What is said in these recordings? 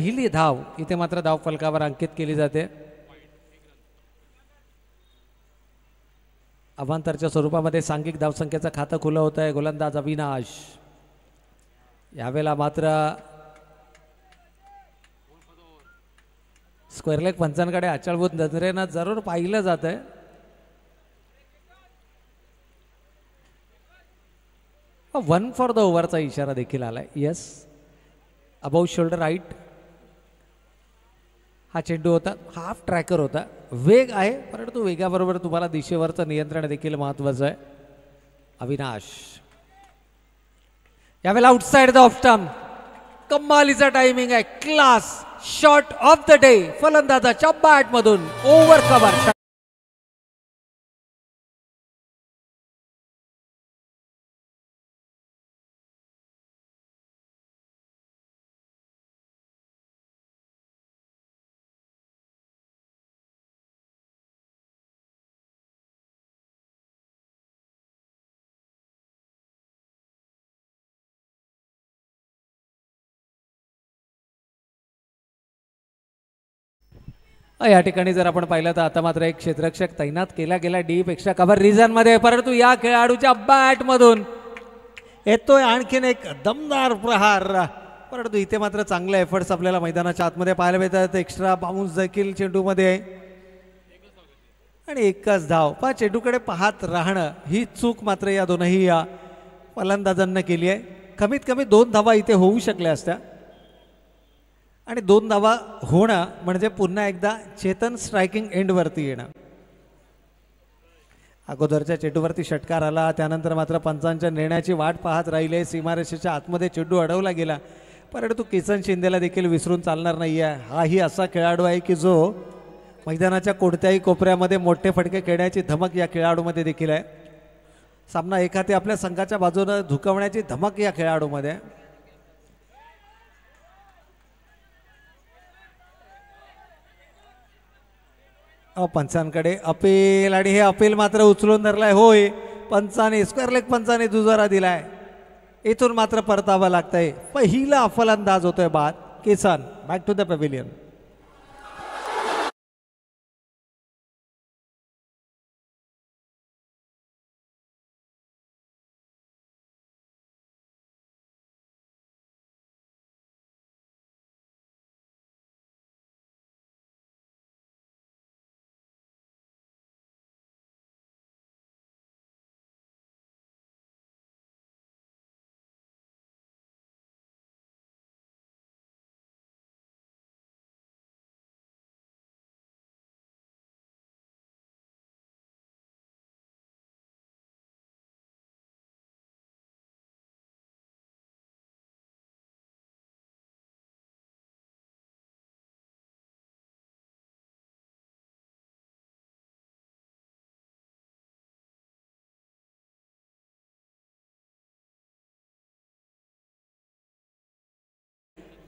पहिली धाव इथे मात्र धाव फलकावर अंकित केली जाते. अवांतरच्या स्वरूपामध्ये सांघिक धावसंख्येचं खातं खुलं होत आहे. गोलंदाज अविनाश. यावेळेला मात्र स्क्वेअर लेग पंचांकडे आचळभूत नजरेनं जरूर पाहिलं जात आहे. वन फॉर द ओव्हरचा इशारा देखील आलाय. येस, अबाउ शोल्डर राईट हा चेंडू होता. हाफ ट्रॅकर होता. वेग आहे, परंतु वेगाबरोबर तुम्हाला दिशेवरचं नियंत्रण देखील महत्वाचं आहे. अविनाश यावेळेला आउटसाइड द ऑफ स्टंप. कमालीचा टायमिंग आहे. Class shot of the day. फलंदाजाच्या बॅट मधून ओव्हर कव्हर. या ठिकाणी जर आपण पाहिलं तर आता मात्र एक क्षेत्ररक्षक तैनात केला गेला डी पेक्षा कव्हर रिजन मध्ये, परंतु या खेळाडूच्या बॅट मधून येतोय आणखीन एक दमदार प्रहार. परंतु इथे मात्र चांगले एफर्ट्स आपल्याला मैदानाच्या आतमध्ये पाहायला मिळतात. एक्स्ट्रा बाउन्स देखील चेंडूमध्ये आणि एकच धाव. चेंडूकडे पाहत राहणं ही चूक मात्र या दोनही या फलंदाजांना केली आहे. कमीत कमी 2 धावा इथे होऊ शकल्या असत्या आणि 2 धावा होणं म्हणजे पुन्हा एकदा चेतन स्ट्रायकिंग एंडवरती येणं. अगोदरच्या चेंडूवरती षटकार आला, त्यानंतर मात्र पंचांच्या निर्णयाची वाट पाहत राहिले. सीमारेषेच्या आतमध्ये चेंडू अडवला गेला, परंतु किसन शिंदेला देखील विसरून चालणार नाही आहे. हाही असा खेळाडू आहे की जो मैदानाच्या कोणत्याही कोपऱ्यामध्ये मोठे फटके खेळण्याची धमक या खेळाडूमध्ये देखील आहे. सामना एखादी आपल्या संघाच्या बाजूने झुकवण्याची धमक या खेळाडूमध्ये आहे. पंचांकडे अपील आणि हे अपील मात्र उचलून धरलाय. होय, पंचाने स्क्वेअर लेग पंचाने दुजारा दिलाय. इथून मात्र परतावं लागतंय. पहिला फलंदाज होतोय बाद. किसन बॅक टू द पॅव्हिलियन.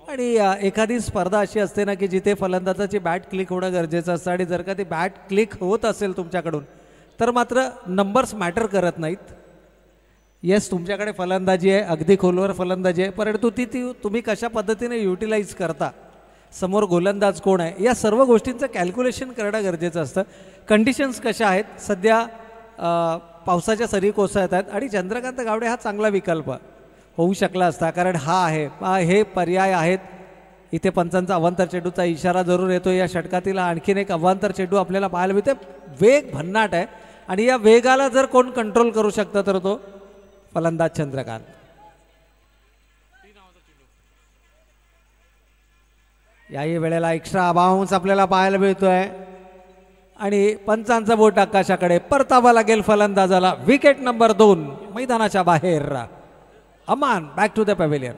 आणि एखादी स्पर्धा अशी असते ना की जिथे फलंदाजाची बॅट क्लिक होणं गरजेचं असतं आणि जर का ती बॅट क्लिक होत असेल तुमच्याकडून तर मात्र नंबर्स मॅटर करत नाहीत. येस, तुमच्याकडे फलंदाजी आहे, अगदी खोलवर फलंदाजी आहे, परंतु ती तुम्ही कशा पद्धतीने युटिलाइज करता, समोर गोलंदाज कोण आहे, या सर्व गोष्टींचं कॅल्क्युलेशन करणं गरजेचं असतं. कंडिशन्स कशा आहेत, सध्या पावसाच्या सरी कोसळत आहेत आणि चंद्रकांत गावडे हा चांगला विकल्प होऊ शकला असता, कारण हा आहे हे पर्याय आहेत. इथे पंचांचा अवांतर चेंडूचा इशारा जरूर येतो. या षटकातील आणखीन एक अवांतर चेंडू आपल्याला पाहायला मिळते. वेग भन्नाट आहे आणि या वेगाला जर कोण कंट्रोल करू शकतं तर तो फलंदाज चंद्रकांत. याही वेळेला एक्स्ट्रा बाउन्स आपल्याला पाहायला मिळतोय आणि पंचांचा बोट आकाशाकडे. परतावा लागेल फलंदाजाला. विकेट नंबर 2 मैदानाच्या बाहेर. अमान बॅक टू द पॅव्हिलियन.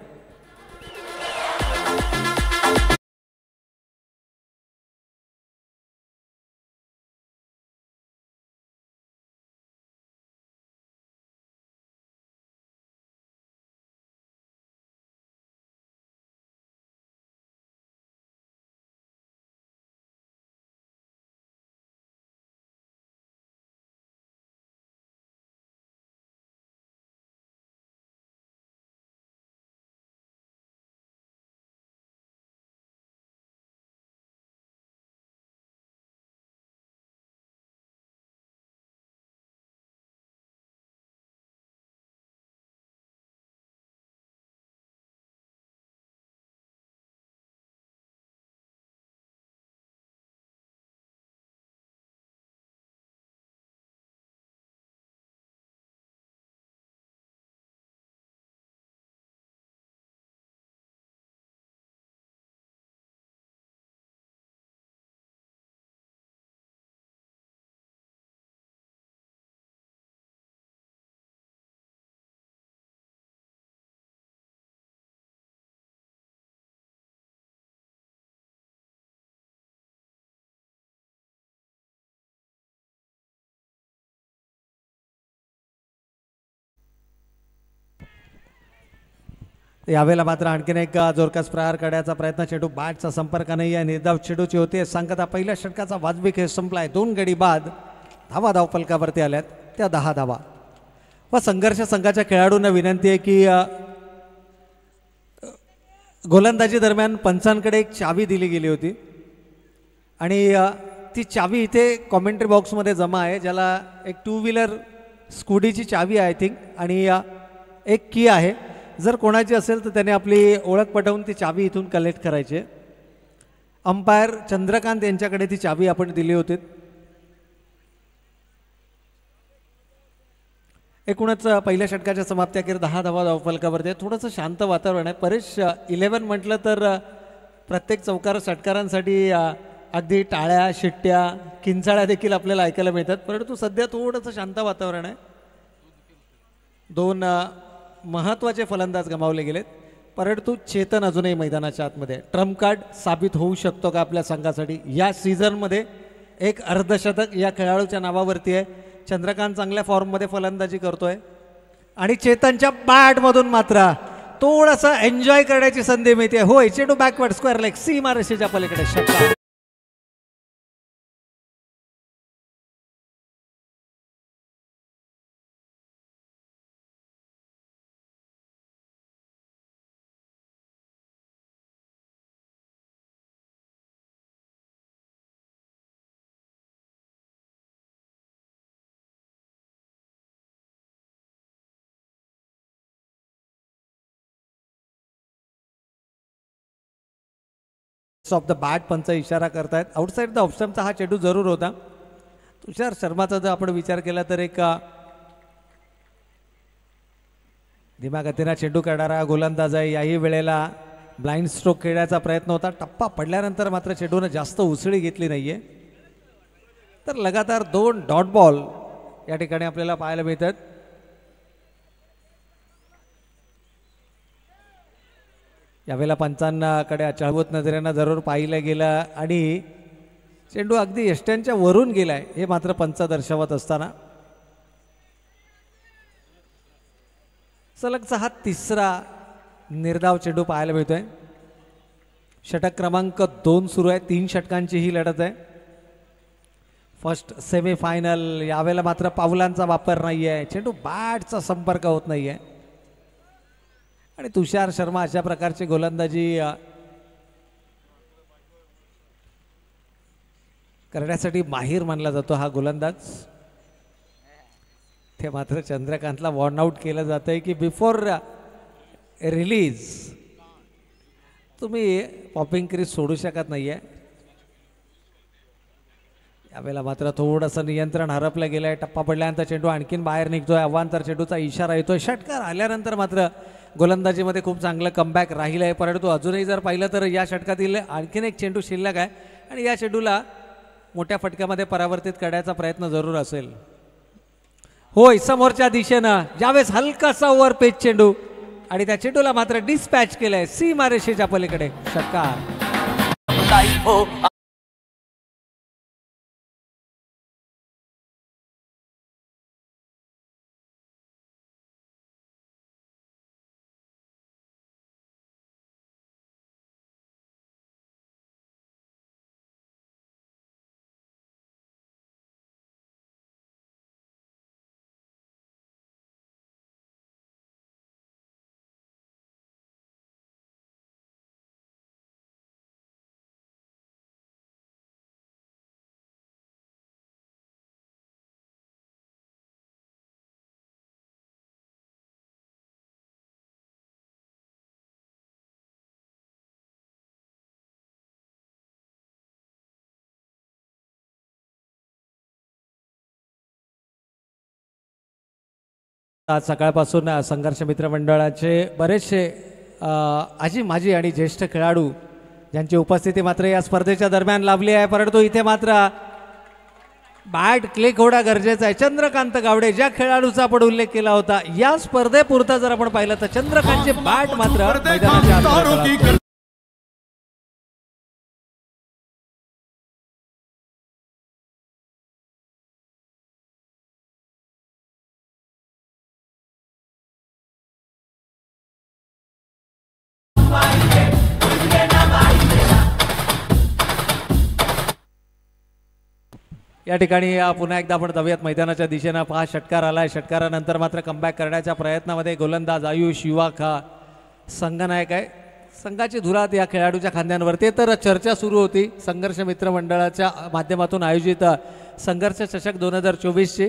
यावेळेला मात्र आणखीन एक जोरकस प्रहार करण्याचा प्रयत्न, चेंडू बॅटचा संपर्क नाही आहे, निर्धाव चेंडूची होती सांगता पहिल्या षटकाचा वाजवी खेळ संपलाय. 2 गडी बाद, धावा धावफलकावरती आल्यात त्या 10 धावा. व संघर्ष संघाच्या खेळाडूंना विनंती आहे की गोलंदाजी दरम्यान पंचांकडे एक चावी दिली गेली होती आणि ती चावी इथे कॉमेंट्री बॉक्समध्ये जमा आहे, ज्याला एक 2 व्हीलर स्कूटीची चावी आहे आय थिंक, आणि एक की आहे. जर कोणाची असेल तर त्याने आपली ओळख पटवून ती चावी इथून कलेक्ट करायची. अंपायर चंद्रकांत यांच्याकडे ती चावी आपण दिली होती. एकूणच पहिल्या षटकाच्या समाप्ती अखेर 10 धावा धावफलकावरती. थोडंसं शांत वातावरण आहे. परेश 11 म्हटलं तर प्रत्येक चौकार षटकारांसाठी अगदी टाळ्या शिट्ट्या किंचाळ्या देखील आपल्याला ऐकायला मिळतात, परंतु सध्या थोडंसं शांत वातावरण आहे. 2 महत्त्वाचे फलंदाज गमावले गेलेत, परंतु चेतन अजूनही मैदानाच्या आतमध्ये. ट्रम्प कार्ड साबित होऊ शकतो का आपल्या संघासाठी या सीझनमध्ये? एक अर्धशतक या खेळाडूच्या नावावरती आहे. चंद्रकांत चांगल्या फॉर्ममध्ये फलंदाजी करतोय आणि चेतनच्या बॅटमधून मात्र थोडंसं एन्जॉय करण्याची संधी मिळते. होय, चेंडू बॅकवर्ड स्क्वेअर लेग सीमा रेषेच्या पलीकडे षटकार. ऑफ द बॅट पंच इशारा करतायत. आउटसाईड द ऑप्शनचा हा चेंडू जरूर होता. तुषार शर्माचा जर आपण विचार केला तर एक धीम्या गतीने चेंडू करणारा गोलंदाज आहे. याही वेळेला ब्लाइंड स्ट्रोक खेळण्याचा प्रयत्न होता. टप्पा पडल्यानंतर मात्र चेंडूने जास्त उसळी घेतली नाहीये, तर लगातार 2 डॉट बॉल या ठिकाणी आपल्याला पाहायला मिळतात. यावेळेला पंचांकडे अचाळवत नजरेनं जरूर पाहिलं गेलं आणि चेंडू अगदी यष्ट्यांच्या वरून गेलाय हे मात्र पंच दर्शवत असताना सलगचा हा 3रा निर्धाव चेंडू पाहायला मिळतोय. षटक क्रमांक 2 सुरू आहे. 3 षटकांची ही लढत आहे. First semifinal. यावेळेला मात्र पावलांचा वापर नाहीये, चेंडू बॅटचा संपर्क होत नाहीये आणि तुषार शर्मा अशा प्रकारची गोलंदाजी करण्यासाठी माहीर मानला जातो हा गोलंदाज. ते मात्र चंद्रकांतला वॉर्न आउट केलं जात आहे की बिफोर रिलीज तुम्ही पॉपिंग क्रीज सोडू शकत नाहीये. यावेळेला मात्र थोडंसं नियंत्रण हरपलं गेलंय. टप्पा पडल्यानंतर चेंडू आणखीन बाहेर निघतोय. अवांतर चेंडूचा इशारा येतोय. षटकार आल्यानंतर मात्र गोलंदाजीमध्ये खूप चांगलं कमबॅक राहिलं आहे, परंतु अजूनही जर पाहिलं तर या षटकातील आणखीन एक चेंडू शिल्लक आहे आणि या चेंडूला मोठ्या फटक्यामध्ये परावर्तित करण्याचा प्रयत्न जरूर असेल. होय, समोरच्या दिशेनं ज्यावेळेस हलकासा ओव्हर पेच चेंडू आणि त्या चेंडूला मात्र डिस्पॅच केलंय सीमा रेषेच्या पलीकडे षटकार. आज सकाळपासून संघर्ष मित्र मंडळाचे बरेचसे आजी माजी आणि ज्येष्ठ खेळाडू ज्यांची उपस्थिती मात्र या स्पर्धेच्या दरम्यान लाभली आहे, परंतु इथे मात्र बॅट क्लिक होणं गरजेचं आहे. चंद्रकांत गावडे ज्या खेळाडूचा आपण उल्लेख केला होता या स्पर्धेपुरता जर आपण पाहिलं तर चंद्रकांतचे बॅट मात्र मैदानाच्या या ठिकाणी पुन्हा एकदा आपण जाऊयात मैदानाच्या दिशेनं. 5 षटकार आलाय. षटकारानंतर मात्र कमबॅक करण्याच्या प्रयत्नामध्ये गोलंदाज आयुष युवा हा संघनायक आहे. संघाची धुरात या खेळाडूच्या खांद्यांवरती. तर चर्चा सुरू होती संघर्ष मित्र मंडळाच्या माध्यमातून आयोजित संघर्ष चषक 2024ची.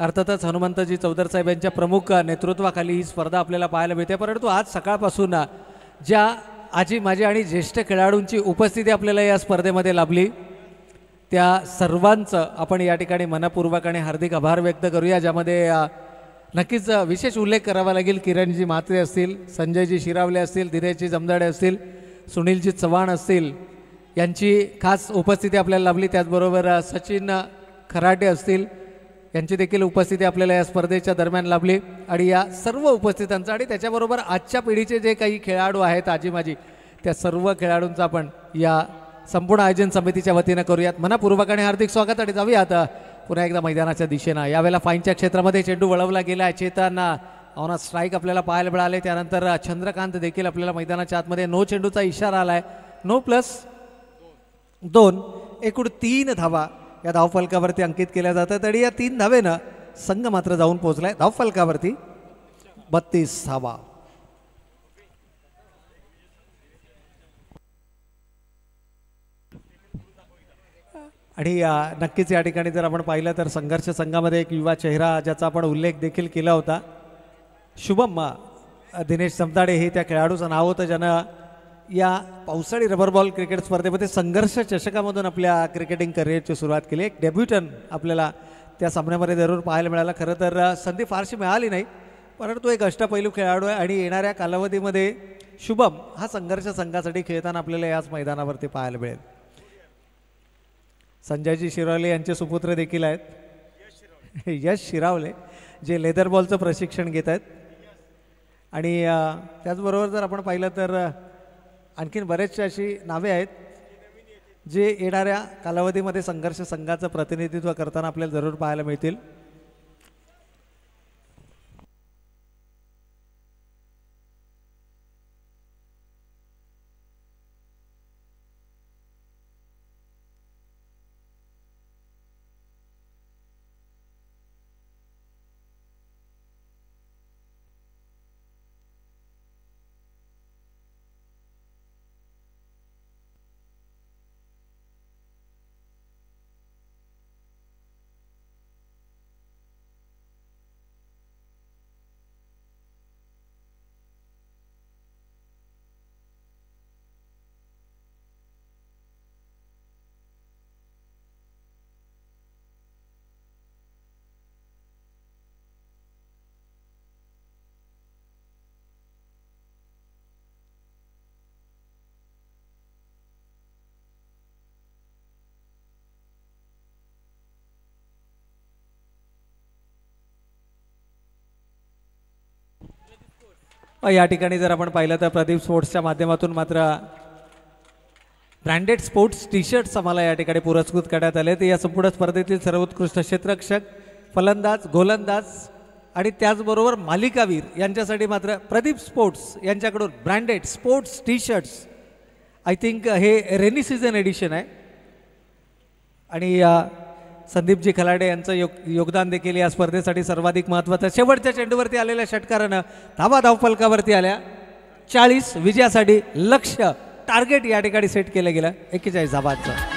अर्थातच हनुमंतजी चौधर साहेब यांच्या प्रमुख नेतृत्वाखाली ही स्पर्धा आपल्याला पाहायला मिळते. परंतु आज सकाळपासून ज्या आजी माझी आणि ज्येष्ठ खेळाडूंची उपस्थिती आपल्याला या स्पर्धेमध्ये लाभली त्या सर्वांचं आपण या ठिकाणी मनपूर्वक आणि हार्दिक आभार व्यक्त करूया. ज्यामध्ये नक्कीच विशेष उल्लेख करावा लागेल. किरणजी म्हात्रे असतील, संजयजी शिरावले असतील, दिनेशजी जमदाडे असतील, सुनीलजी चव्हाण असतील, यांची खास उपस्थिती आपल्याला लाभली. त्याचबरोबर सचिन खराटे असतील, यांची देखील उपस्थिती आपल्याला या स्पर्धेच्या दरम्यान लाभली. आणि या सर्व उपस्थितांचं आणि त्याच्याबरोबर आजच्या पिढीचे जे काही खेळाडू आहेत आजी माझी, त्या सर्व खेळाडूंचं आपण या संपूर्ण आयोजन समितीच्या वतीनं करूयात मनपूर्वक आणि हार्दिक स्वागत. आणि जाऊयात पुन्हा एकदा मैदानाच्या दिशेनं. यावेळेला फाईनच्या क्षेत्रामध्ये चेंडू वळवला गेला आहे. चेतन ऑन स्ट्राईक आपल्याला पाहायला मिळाले. त्यानंतर चंद्रकांत देखील आपल्याला मैदानाच्या आतमध्ये नो चेंडूचा इशारा आला आहे. 9+2 एकूण 3 धावा या धावफलकावरती अंकित केल्या जातात. आणि या 3 धावेनं संघ मात्र जाऊन पोहोचलाय धावफलकावरती 32 धावा. आणि नक्कीच या ठिकाणी जर आपण पाहिलं तर संघर्ष संघामध्ये एक युवा चेहरा ज्याचा आपण उल्लेख देखील केला होता, शुभम दिनेश जमदाडे हे त्या खेळाडूचं नाव होतं, ज्यानं या पावसाळी रबर बॉल क्रिकेट स्पर्धेमध्ये संघर्ष चषकामधून आपल्या क्रिकेटिंग करिअरची सुरुवात केली. एक डेब्युटन आपल्याला त्या सामन्यामध्ये जरूर पाहायला मिळाला. खरं तर संधी फारशी मिळाली नाही, परंतु एक अष्टपैलू खेळाडू आहे आणि येणाऱ्या कालावधीमध्ये शुभम हा संघर्ष संघासाठी खेळताना आपल्याला याच मैदानावरती पाहायला मिळेल. संजयजी शिरावले यांचे सुपुत्र देखील आहेत, यश शिरावले, जे लेदर बॉलचं प्रशिक्षण घेत आहेत. आणि त्याचबरोबर जर आपण पाहिलं तर आणखीन बरेचसे अशी नावे आहेत जे येणाऱ्या कालावधीमध्ये संघर्ष संघाचं प्रतिनिधित्व करताना आपल्याला जरूर पाहायला मिळतील. या ठिकाणी जर आपण पाहिलं तर प्रदीप स्पोर्ट्सच्या माध्यमातून मात्र ब्रँडेड स्पोर्ट्स टी शर्ट्स आम्हाला या ठिकाणी पुरस्कृत करण्यात आले. ते या संपूर्ण स्पर्धेतील सर्वोत्कृष्ट क्षेत्ररक्षक, फलंदाज, गोलंदाज आणि त्याचबरोबर मालिकावीर यांच्यासाठी मात्र प्रदीप स्पोर्ट्स यांच्याकडून branded sports T shirts, I think हे रेनी सीझन एडिशन आहे. आणि संदीपजी खलाडे यांचं योगदान देखील या स्पर्धेसाठी सर्वाधिक महत्त्वाचं. शेवटच्या चेंडूवरती आलेल्या षटकारानं धावफलकावरती आल्या 40 विजयासाठी लक्ष्य टार्गेट या ठिकाणी सेट केलं गेलं 41 धावांचं.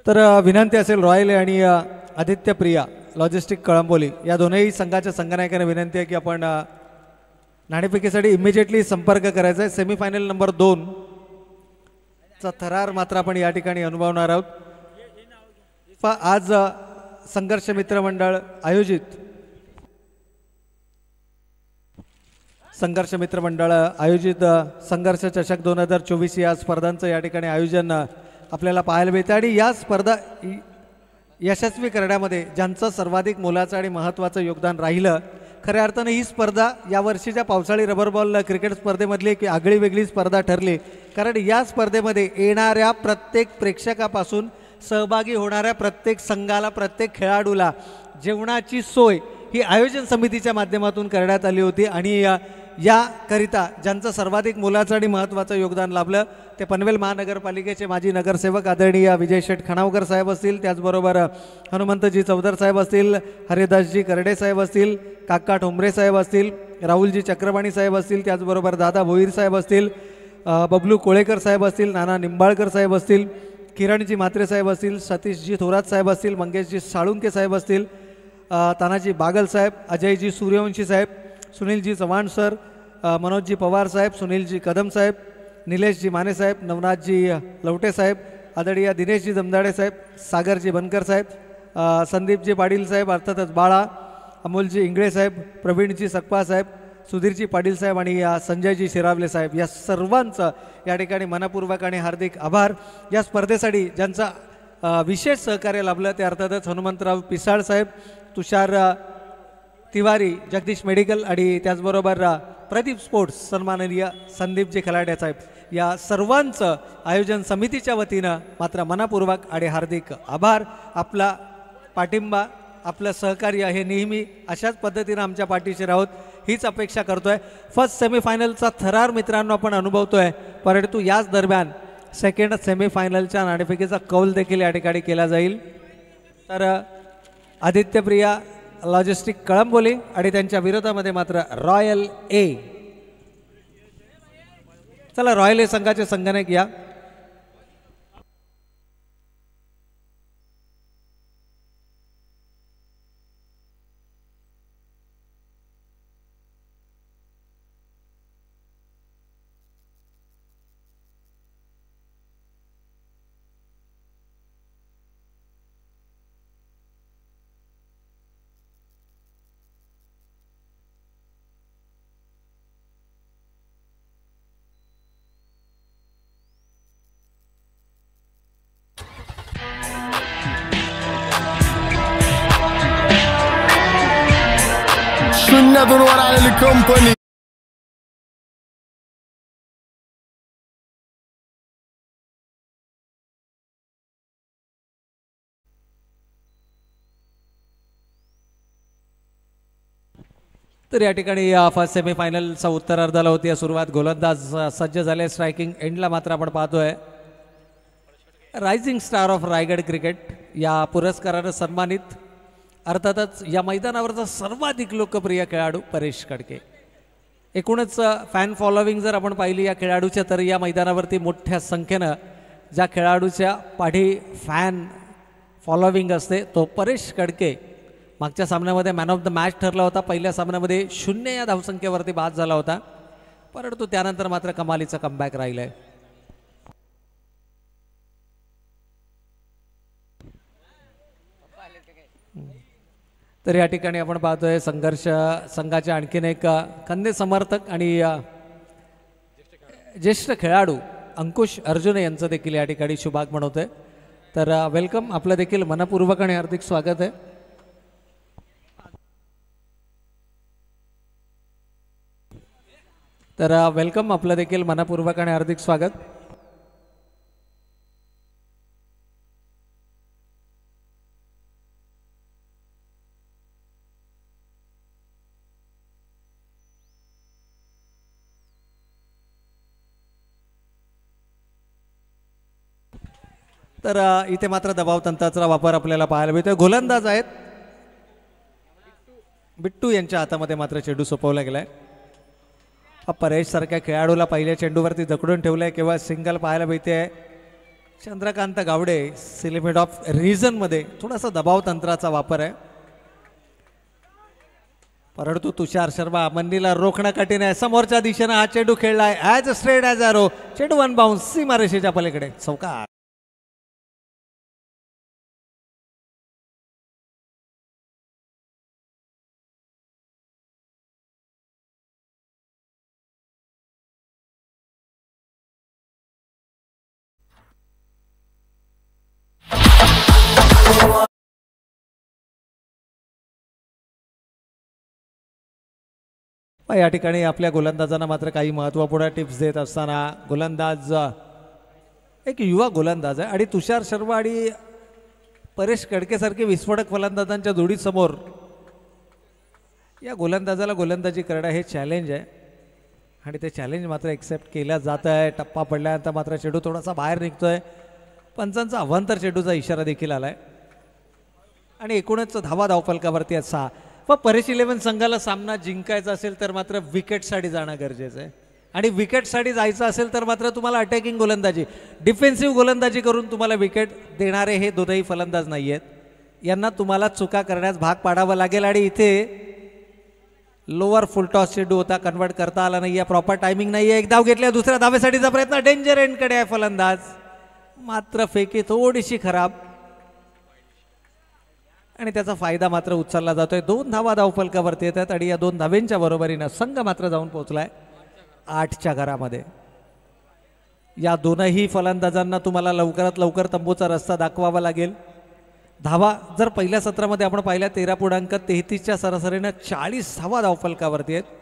तर विनंती असेल रॉयल आणि आदित्य प्रिया लॉजिस्टिक कळंबोली या दोनही संघाच्या संघनायकांना विनंती आहे की आपण नाणेफेकीसाठी इमिजिएटली संपर्क करायचा आहे. सेमीफायनल नंबर 2 चा थरार मात्र आपण या ठिकाणी अनुभवणार आहोत। आज संघर्ष मित्र मंडळ आयोजित संघर्ष चषक 2024 या स्पर्धांचं या ठिकाणी आयोजन आपल्याला पाहायला मिळते आणि या स्पर्धा यशस्वी करण्यामध्ये ज्यांचं सर्वाधिक मोलाचं आणि महत्त्वाचं योगदान राहिलं, खऱ्या अर्थाने ही स्पर्धा या वर्षीच्या पावसाळी रबर बॉल क्रिकेट स्पर्धेमधली एक आगळी वेगळी स्पर्धा ठरली। कारण या स्पर्धेमध्ये येणाऱ्या प्रत्येक प्रेक्षकापासून सहभागी होणाऱ्या प्रत्येक संघाला, प्रत्येक खेळाडूला जेवणाची सोय ही आयोजन समितीच्या माध्यमातून करण्यात आली होती आणि याकरिता ज्यांचं सर्वाधिक मोलाचं आणि महत्त्वाचं योगदान लाभलं ते पनवेल महानगरपालिकेचे माजी नगरसेवक आदरणीय विजय शेठ खणावकर साहेब असतील, त्याचबरोबर हनुमंतजी चौधर साहेब असतील, हरिदासजी करडे साहेब असतील, काका ठोंबरे साहेब असतील, राहुलजी चक्रवाणी साहेब असतील, त्याचबरोबर दादा भोईर साहेब असतील, बबलू कोळेकर साहेब असतील, नाना निंबाळकर साहेब असतील, किरणजी म्हात्रे साहेब असतील, सतीशजी थोरात साहेब असतील, मंगेशजी साळुंके साहेब असतील, तानाजी बागल साहेब, अजयजी सूर्यवंशी साहेब, सुनीलजी चव्हाण सर, मनोजजी पवार साहेब, सुनीलजी कदम साहेब, निलेशजी माने साहेब, नवनाथजी लवटे साहेब, आदरणीय दिनेशजी जमदाडे साहेब, सागरजी बनकर साहेब, संदीपजी पाटील साहेब, अर्थातच बाळा, अमोलजी इंगळे साहेब, प्रवीणजी सकपा साहेब, सुधीरजी पाटील साहेब आणि संजयजी शिरावले साहेब, या सर्वांचं या ठिकाणी मनपूर्वक आणि हार्दिक आभार। या स्पर्धेसाठी ज्यांचा विशेष सहकार्य लाभलं ते अर्थातच हनुमंतराव पिसाळ साहेब, तुषार तिवारी, जगदीश मेडिकल आणि त्याचबरोबर प्रदीप स्पोर्ट्स सन्माननीय संदीपजी खलाटे साहेब, या सर्वांचं आयोजन समितीच्या वतीनं मात्र मनपूर्वक आणि हार्दिक आभार। आपला पाठिंबा, आपलं सहकार्य हे नेहमी अशाच पद्धतीनं आमच्या पाठीशी राहोत हीच अपेक्षा करतोय। फर्स्ट सेमीफायनलचा थरार मित्रांनो आपण अनुभवतोय, परंतु याच दरम्यान सेकंड सेमीफायनलच्या नाणेफेकीचा कौल देखील या ठिकाणी केला जाईल। तर आदित्यप्रिया लॉजिस्टिक कळंबोली आणि त्यांच्या विरोधामध्ये मात्र रॉयल ए, चला रॉयल ए संघाचे संघनायक या। शून्यातून वर आलेली कंपनी तर या ठिकाणी फर्स्ट सेमीफायनलचा उत्तरार्धाला होती सुरुवात, गोलंदाज सज्ज झाले, स्ट्रायकिंग एंडला मात्र आपण पाहतोय rising star of Raigad cricket या पुरस्कारानं सन्मानित अर्थातच या मैदानावरचा सर्वाधिक लोकप्रिय खेळाडू परेश कडके। एकूणच फॅन फॉलोविंग जर आपण पाहिली या खेळाडूच्या, तर या मैदानावरती मोठ्या संख्येनं ज्या खेळाडूच्या पाठी फॅन फॉलोविंग असते तो परेश कडके मागच्या सामन्यामध्ये मॅन ऑफ द मॅच ठरला होता। पहिल्या सामन्यामध्ये 0 या धावसंख्येवरती बाद झाला होता, परंतु त्यानंतर मात्र कमालीचा कमबॅक राहिलाय। तर या ठिकाणी आपण पाहतोय संघर्ष संघाचे आणखीन एक खंदे समर्थक आणि ज्येष्ठ खेळाडू अंकुश अर्जुने यांचं देखील या ठिकाणी शुभागमन होतंय। तर वेलकम, आपलं देखील मनपूर्वक आणि हार्दिक स्वागत आहे। तर वेलकम, आपलं देखील मनपूर्वक आणि हार्दिक स्वागत। तर इथे मात्र दबाव तंत्राचा वापर आपल्याला पाहायला मिळतोय। गोलंदाज आहेत बिट्टू यांच्या हातामध्ये मात्र चेंडू सोपवला गेलाय। परेश सारख्या खेळाडूला पहिल्या चेंडूवरती जकडून ठेवलंय, केवळ सिंगल पाहायला मिळते। चंद्रकांत गावडे सिलिमिट ऑफ रिजन मध्ये थोडासा दबाव तंत्राचा वापर आहे, परंतु तुषार शर्मा मन्नीला रोखणं कठीण आहे. समोरच्या दिशेनं हा चेंडू खेळलाय ॲज स्ट्रेट ॲज ॲरो. चेंडू वन बाउन्स सीमारेषेच्या पलीकडे चौकार. या ठिकाणी आपल्या गोलंदाजांना मात्र काही महत्त्वपूर्ण टिप्स देत असताना गोलंदाज एक युवा गोलंदाज आहे आणि तुषार शर्मा आणि परेश कडकेसारखे विस्फोटक फलंदाजांच्या जोडीसमोर या गोलंदाजाला गोलंदाजी करणं हे चॅलेंज आहे आणि ते चॅलेंज मात्र एक्सेप्ट केल्या जात आहे. टप्पा पडल्यानंतर मात्र चेंडू थोडासा बाहेर निघतोय. पंचांचा अवांतर चेंडूचा इशारा देखील आलाय आणि एकूणच धावा धावफलकावरती आहेत 6. व परेश 11 संघाला सामना जिंकायचा असेल तर मात्र विकेटसाठी जाणं गरजेचं आहे आणि विकेटसाठी जायचं असेल तर मात्र तुम्हाला अटॅकिंग गोलंदाजी डिफेन्सिव्ह गोलंदाजी करून तुम्हाला विकेट देणारे हे दोनही फलंदाज नाही आहेत. यांना तुम्हाला चुका करण्यास भाग पाडावं लागेल आणि इथे लोअर फुलटॉस चेंडू होता, कन्वर्ट करता आला नाही आहे. प्रॉपर टायमिंग नाही आहे. एक धाव घेतल्या दुसऱ्या धावेसाठीचा प्रयत्न डेंजर एंडकडे आहे फलंदाज, मात्र फेकी थोडीशी खराब आणि त्याचा फायदा मात्र उचलला जातोय. 2 धावा धावफलकावरती येतात आणि या 2 धावेंच्या बरोबरीनं संघ मात्र जाऊन पोहोचलाय 8च्या घरामध्ये. या दोनही फलंदाजांना तुम्हाला लवकरात लवकर तंबूचा रस्ता दाखवावा लागेल. धावा जर पहिल्या सत्रामध्ये आपण पाहिल्या 13.33च्या सरासरीनं 40 धावा धावफलकावरती आहेत.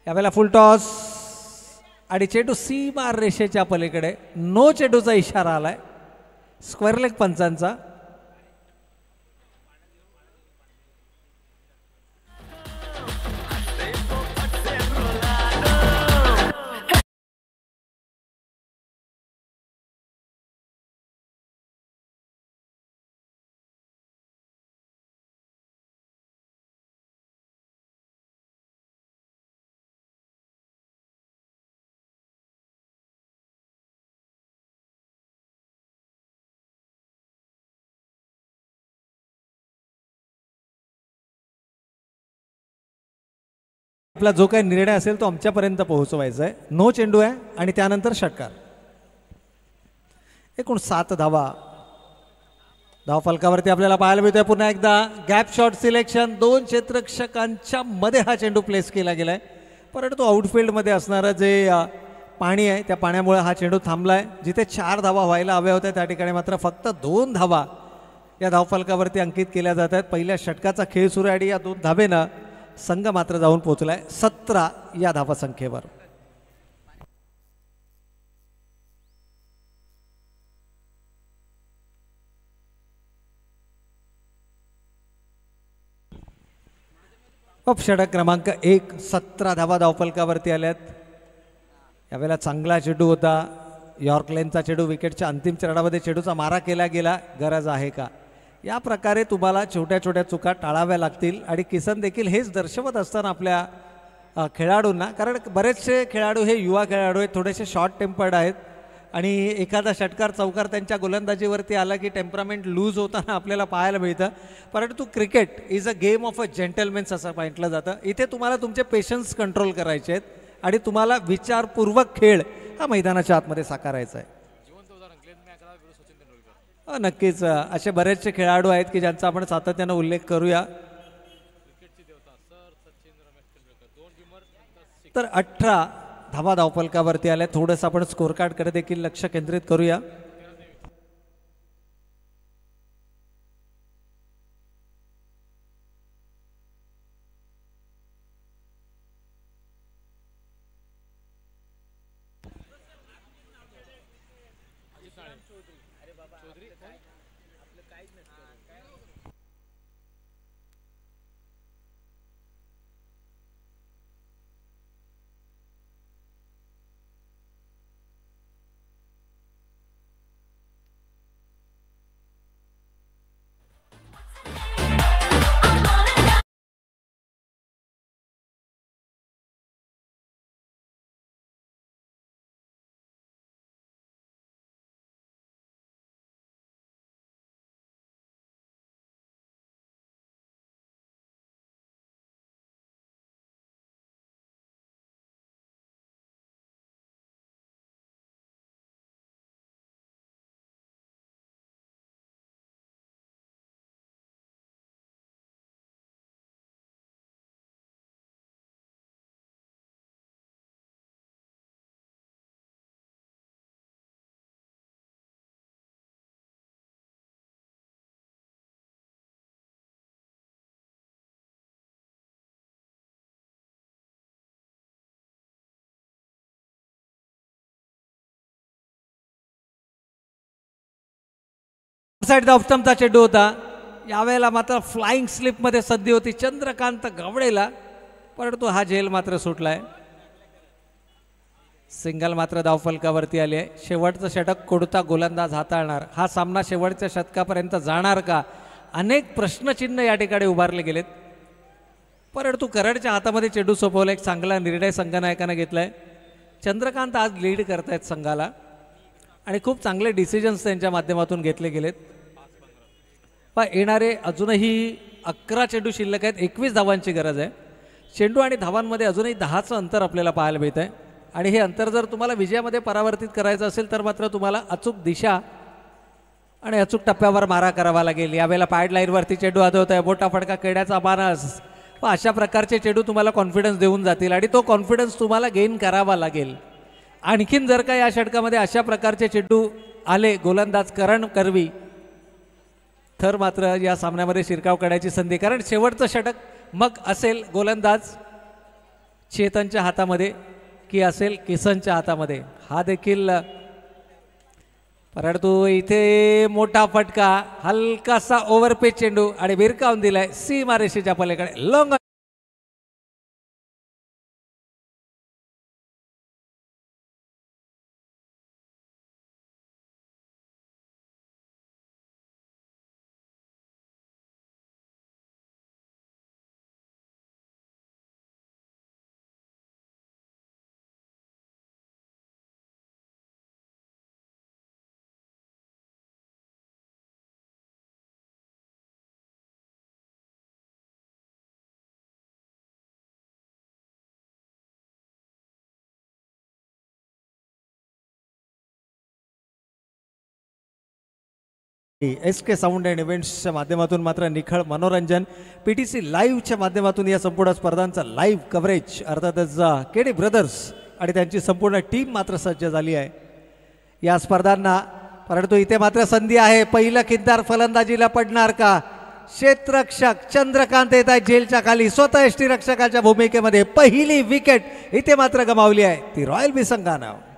यावेळेला फुल टॉस आणि चेंडू सीमा रेषेच्या पलीकडे. नो चेंडूचा इशारा आलाय स्क्वेअर लेग पंचांचा. आपला जो काही निर्णय असेल तो आमच्यापर्यंत पोहोचवायचा आहे. नो चेंडू आहे आणि त्यानंतर षटकार. एकूण 7 धावा धावफलकावरती आपल्याला पाहायला मिळतोय. पुन्हा एकदा गॅप शॉट सिलेक्शन. 2 क्षेत्ररक्षकांच्या मध्ये हा चेंडू प्लेस केला गेलाय, परंतु आउटफिल्डमध्ये असणारं जे पाणी आहे त्या पाण्यामुळे हा चेंडू थांबलाय. जिथे 4 धावा व्हायला हव्या होत्या त्या ठिकाणी मात्र फक्त 2 धावा या धावफलकावरती अंकित केल्या जात आहेत. पहिल्या षटकाचा खेळ सुरू आहे आणि या 2 धावेनं संघ मात्र जाऊन पोहोचलाय 17 या धावसंख्येवर. षटक क्रमांक 1 17 धावा धावफलकावरती आल्यात. यावेळेला चांगला चेंडू होता. यॉर्कलेनचा चेंडू विकेटच्या अंतिम चरणामध्ये चेंडूचा मारा केला गेला. गरज आहे का? या प्रकारे तुम्हाला छोट्या छोट्या चुका टाळाव्या लागतील आणि किसन देखील हेच दर्शवत असताना आपल्या खेळाडूंना, कारण बरेचसे खेळाडू हे युवा खेळाडू आहेत, थोडेसे शॉर्ट टेम्पर्ड आहेत आणि एखादा षटकार चौकार त्यांच्या गोलंदाजीवरती आला की टेम्परामेंट लूज होताना आपल्याला पाहायला मिळतं. परंतु cricket is a game of a gentlemen's असं म्हटलं जातं. इथे तुम्हाला तुमचे पेशन्स कंट्रोल करायचे आहेत आणि तुम्हाला विचारपूर्वक खेळ हा मैदानाच्या आतमध्ये साकारायचा आहे. नक्कीच असे बरेचसे खेळाडू आहेत की ज्यांचा आपण सातत्यानं उल्लेख करूया. तर 18 धावा धावफलकावरती आल्या. थोडंसं आपण स्कोर कार्डकडे देखील लक्ष केंद्रित करूया. साईड द ऑफ्टमचा चेंडू होता. यावेळेला मात्र फ्लाइंग स्लिपमध्ये संधी होती चंद्रकांत गवडेला, परंतु हा झेल मात्र सुटलाय. सिंगल मात्र धावफलकावरती आली आहे. शेवटचं षटक कोणता गोलंदाज हाताळणार, हा सामना शेवटच्या षटकापर्यंत जाणार का, अनेक प्रश्नचिन्ह या ठिकाणी उभारले गेलेत. परंतु कराडच्या हातामध्ये चेंडू सोपवला. एक चांगला निर्णय संघनायकानं घेतलाय. चंद्रकांत आज लीड करतायत संघाला आणि खूप चांगले डिसिजन्स त्यांच्या माध्यमातून घेतले गेलेत. पण येणारे अजूनही 11 चेंडू शिल्लक आहेत. 21 धावांची गरज आहे. चेंडू आणि धावांमध्ये अजूनही 10चं अंतर आपल्याला पाहायला मिळत आहे आणि हे अंतर जर तुम्हाला विजयामध्ये परावर्तित करायचं असेल तर मात्र तुम्हाला अचूक दिशा आणि अचूक टप्प्यावर मारा करावा लागेल. यावेळेला पॅड लाईनवरती चेंडू आदवत आहे. मोठा फटका खेळण्याचा मानस, व अशा प्रकारचे चेंडू तुम्हाला कॉन्फिडन्स देऊन जातील आणि तो कॉन्फिडन्स तुम्हाला गेन करावा लागेल. आणखीन जर का या षटकामध्ये अशा प्रकारचे चेंडू आले गोलंदाज करण करवी तर मात्र या सामन्यामध्ये शिरकाव करण्याची संधी, कारण शेवटचं षटक मग असेल गोलंदाज चेतनच्या हातामध्ये की असेल किसनच्या हातामध्ये, हा देखील. परंतु इथे मोठा फटका, हलकासा ओव्हरपेच चेंडू आणि भिरकावून दिलाय सीमारेषेच्या पलीकडे. लॉंग SK साऊंड अँड इव्हेंट्सच्या माध्यमातून मात्र निखळ मनोरंजन, PTC लाईव्हच्या माध्यमातून या संपूर्ण स्पर्धांचा लाईव्ह कव्हरेज, अर्थातच KD ब्रदर्स आणि त्यांची संपूर्ण टीम मात्र सज्ज झाली आहे या स्पर्धांना. परंतु इथे मात्र संधी आहे. पहिलं किंदार फलंदाजीला पडणार का? क्षेत्ररक्षक चंद्रकांत येत आहे जेलच्या खाली, स्वतः यष्टीरक्षकाच्या भूमिकेमध्ये. पहिली विकेट इथे मात्र गमावली आहे ती रॉयल बी संघानं.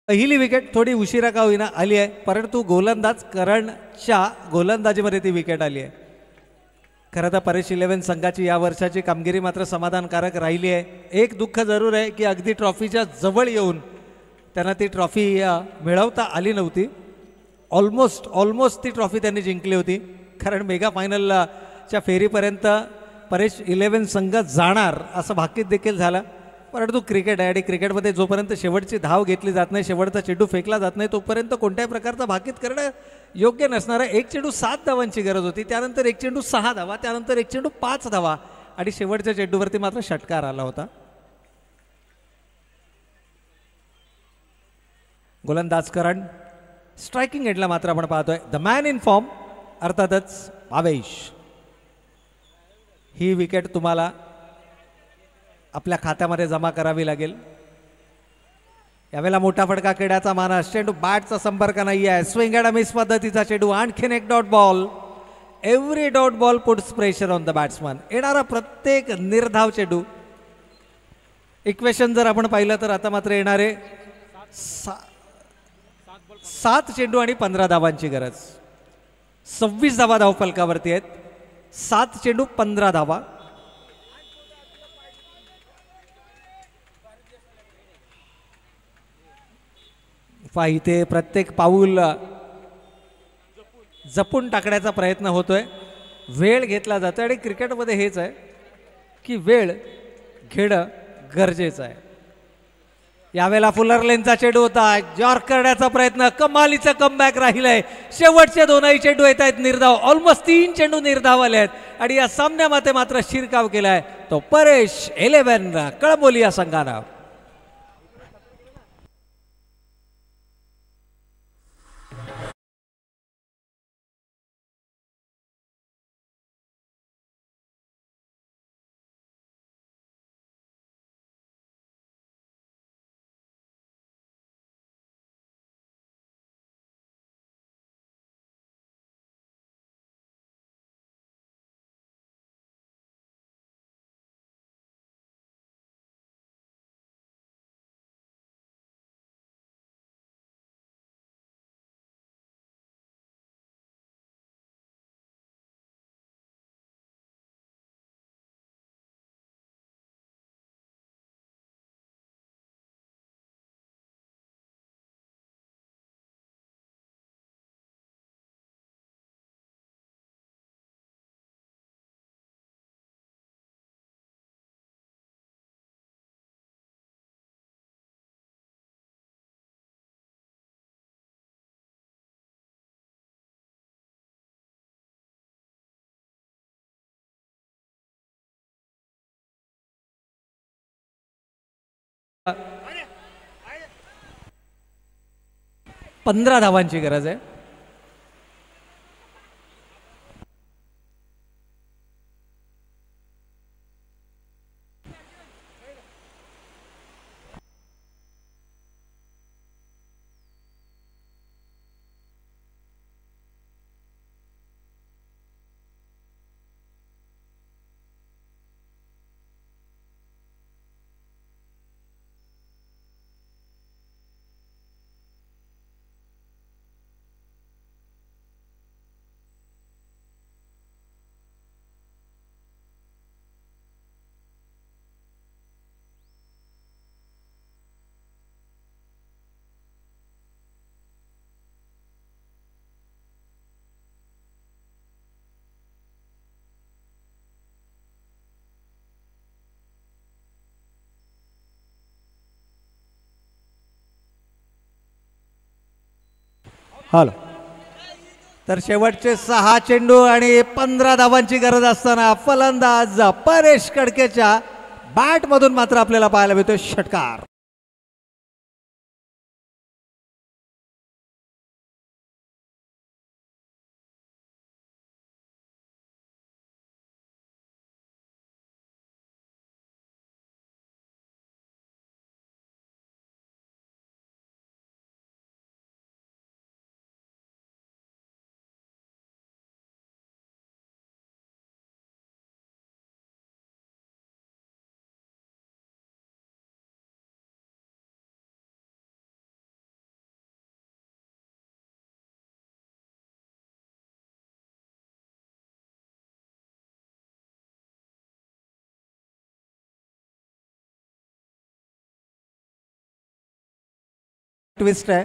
पहिली विकेट थोडी उशिरा का होईना आली आहे, परंतु गोलंदाज करणच्या गोलंदाजीमध्ये ती विकेट आली आहे. खरं तर परेश 11 संघाची या वर्षाची कामगिरी मात्र समाधानकारक राहिली आहे. एक दुःख जरूर आहे की अगदी ट्रॉफीच्या जवळ येऊन त्यांना ती ट्रॉफी मिळवता आली नव्हती. ऑलमोस्ट ती ट्रॉफी त्यांनी जिंकली होती, कारण मेगा फायनलच्या फेरीपर्यंत परेश 11 संघ जाणार असं भाकीत देखील झालं. परंतु क्रिकेट आहे आणि क्रिकेटमध्ये जोपर्यंत शेवटची धाव घेतली जात नाही, शेवटचा चेंडू फेकला जात नाही, तोपर्यंत कोणत्याही प्रकारचा भाकीत करणं योग्य नसणार आहे. एक चेंडू 7 धावांची गरज होती, त्यानंतर एक चेंडू 6 धावा, त्यानंतर एक चेंडू 5 धावा आणि शेवटच्या चेंडूवरती मात्र षटकार आला होता. गोलंदाज करण स्ट्रायकिंग एंडला मात्र आपण पाहतोय द मॅन इन फॉर्म, अर्थातच भावेश. ही विकेट तुम्हाला आपल्या खात्यामध्ये जमा करावी लागेल. यावेळेला मोठा फटका खेळण्याचा मानस, चेंडू बॅटचा संपर्क नाही आहे, स्विंग अँड मिस पद्धतीचा चेंडू, आणखीन एक dot ball. Every dot ball puts pressure on the batsman. येणारा प्रत्येक निर्धाव चेंडू, इक्वेशन जर आपण पाहिलं तर आता मात्र येणारे 7 चेंडू आणि 15 धावांची गरज. 26 धावा धावफलकावरती आहेत. 7 चेंडू 15 धावा. इथे प्रत्येक पाऊल जपून टाकण्याचा प्रयत्न होतोय, वेळ घेतला जातो आणि क्रिकेटमध्ये हेच आहे की वेळ घेणं गरजेचं आहे. यावेळेला फुलर लेनचा चेंडू होता, जॉर्क करण्याचा प्रयत्न, कमालीचा कमबॅक राहिलाय. शेवटचे दोनही चेंडू येत आहेत निर्धाव, ऑलमोस्ट 3 चेंडू निर्धाव आले आहेत आणि या सामन्यामध्ये मात्र शिरकाव केलाय तो परेश 11 कळंबोली या संघानं. पंधरा धावांची गरज आहे. हॅलो, तर शेवटचे 6 चेंडू आणि 15 धावांची गरज असताना फलंदाज परेश कडकेच्या बॅट मधून मात्र आपल्याला पाहायला मिळतोय षटकार. ट्विस्ट आहे,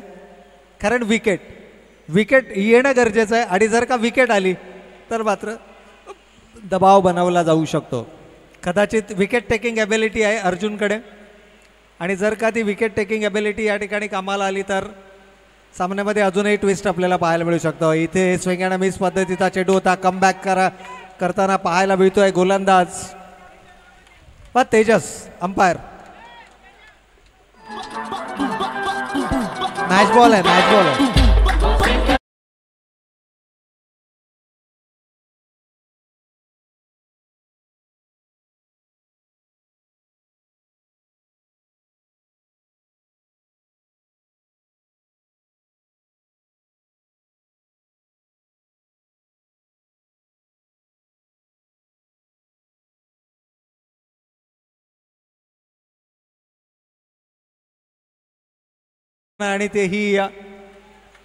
कारण विकेट येणं गरजेचं आहे आणि जर का विकेट आली तर मात्र दबाव बनवला जाऊ शकतो. कदाचित विकेट टेकिंग ॲबिलिटी आहे अर्जुनकडे आणि जर का ती विकेट टेकिंग ॲबिलिटी या ठिकाणी कामाला आली तर सामन्यामध्ये अजूनही ट्विस्ट आपल्याला पाहायला मिळू शकतो. इथे स्विंग अँड मिस पद्धतीचा चेंडू होता, कमबॅक करताना पाहायला मिळतोय गोलंदाज तेजस. अंपायर मॅच बॉल आहे. आणि तेही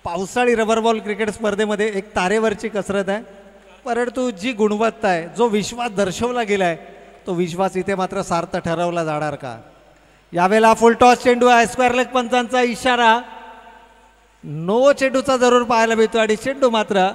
पावसाळी रबर बॉल क्रिकेट स्पर्धेमध्ये एक तारेवरची कसरत आहे, परंतु जी गुणवत्ता आहे, जो विश्वास दर्शवला गेलाय तो विश्वास इथे मात्र सार्थ ठरवला जाणार का. यावेळेला फुल टॉस चेंडू आहे, स्क्वेअर लेग पंचांचा इशारा, नो चेंडूचा जरूर पाहायला मिळतो आणि चेंडू मात्र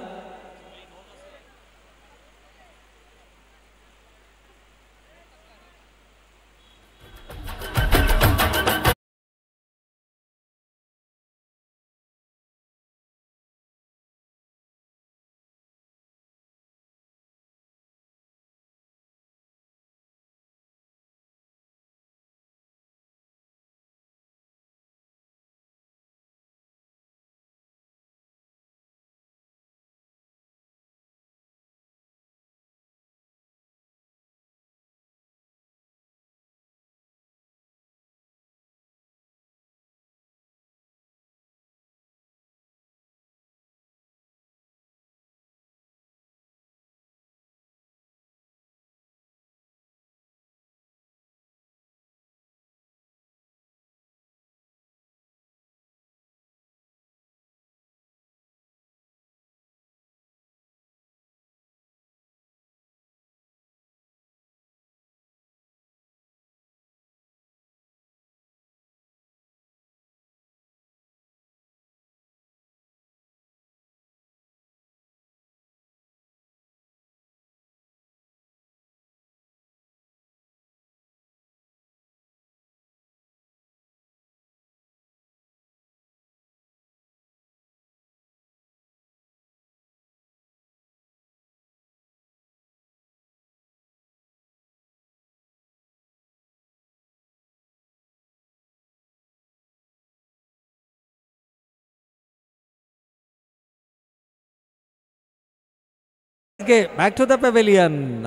बॅक टू द पॅव्हेलियन.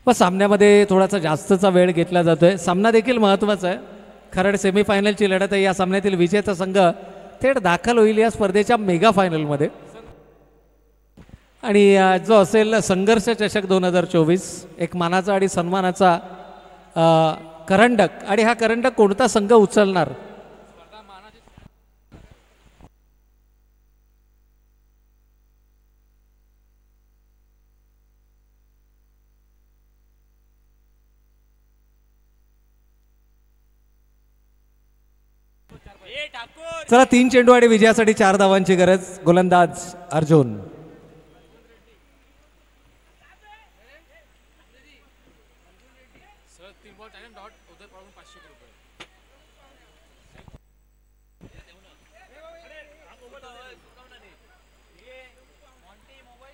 व सामन्यामध्ये थोडासा जास्तचा वेळ घेतला जातोय. सामना देखील महत्त्वाचा आहे. खरड सेमीफायनलची लढत आहे. या सामन्यातील विजेता संघ थेट दाखल होईल या स्पर्धेच्या मेगा फायनलमध्ये. आणि जो असेल संघर्ष चषक 2024 एक मानाचा आणि सन्मानाचा करंडक. आणि हा करंडक कोणता संघ उचलणार चला 3 चेंडू आणि विजयासाठी 4 धावांची गरज. गोलंदाज अर्जुन.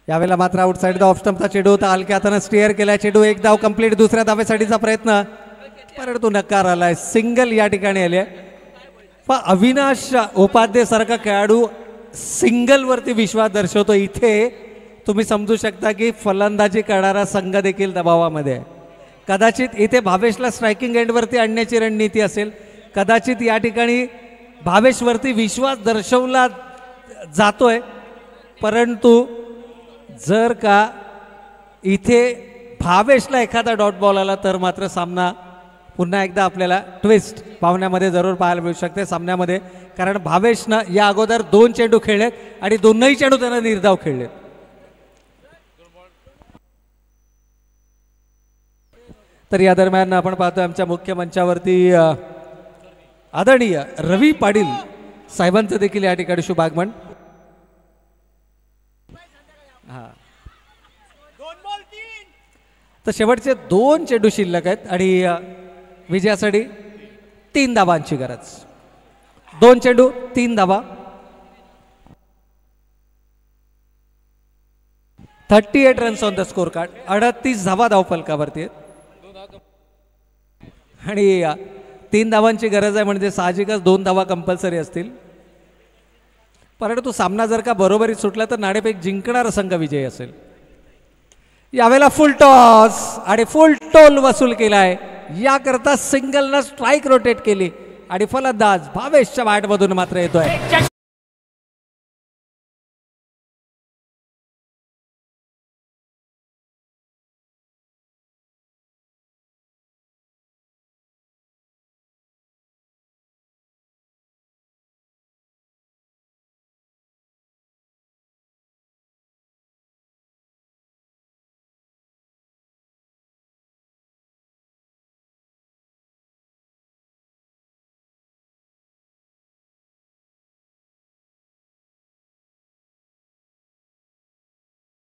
यावेळेला मात्र आउटसाइड द ऑफ स्टंपचा चेंडू होता. हलक्या हाताने स्टेअर केला चेंडू. एक धाव कंप्लीट. दुसऱ्या धावेसाठीचा प्रयत्न परंतु नकार आलाय. सिंगल या ठिकाणी आले. पण अविनाश उपाध्ये सारखा खेळाडू सिंगल वरती विश्वास दर्शवतो. इथे तुम्ही समजू शकता की फलंदाजी करणारा संघ देखील दबावामध्ये आहे. कदाचित इथे भावेशला स्ट्रायकिंग एंडवरती आणण्याची रणनीती असेल. कदाचित या ठिकाणी भावेशवरती विश्वास दर्शवला जातोय. परंतु जर का इथे भावेशला एखादा डॉट बॉल आला तर मात्र सामना पुन्हा एकदा आपल्याला ट्विस्ट पावण्यामध्ये जरूर पाहायला मिळू शकते सामन्यामध्ये. कारण भावेशनं या अगोदर 2 चेंडू खेळलेत आणि दोनही चेंडू त्यानं निर्धाव खेळलेत. तर या दरम्यान आपण पाहतोय आमच्या मुख्य मंचावरती आदरणीय रवी पाटील साहेबांचं देखील या ठिकाणी शुभागमन. हा तर शेवटचे 2 चेंडू शिल्लक आहेत आणि विजयासाठी 3 धावांची गरज. 2 चेंडू 3 धावा. 38 runs on the score card. 38 धावा धावफलकावरती आहेत आणि 3 धावांची गरज आहे म्हणजे साहजिकच 2 धावा कंपल्सरी असतील. परंतु सामना जर का बरोबरीत सुटला तर नाणेफेक जिंकणारा संघ विजयी असेल. यावेळेला फुल टॉस आणि फुल टोल वसूल केलाय. याकरता सिंगलनं स्ट्राईक रोटेट केली आणि फलंदाज भावेशच्या बॅटमधून मात्र येतोय.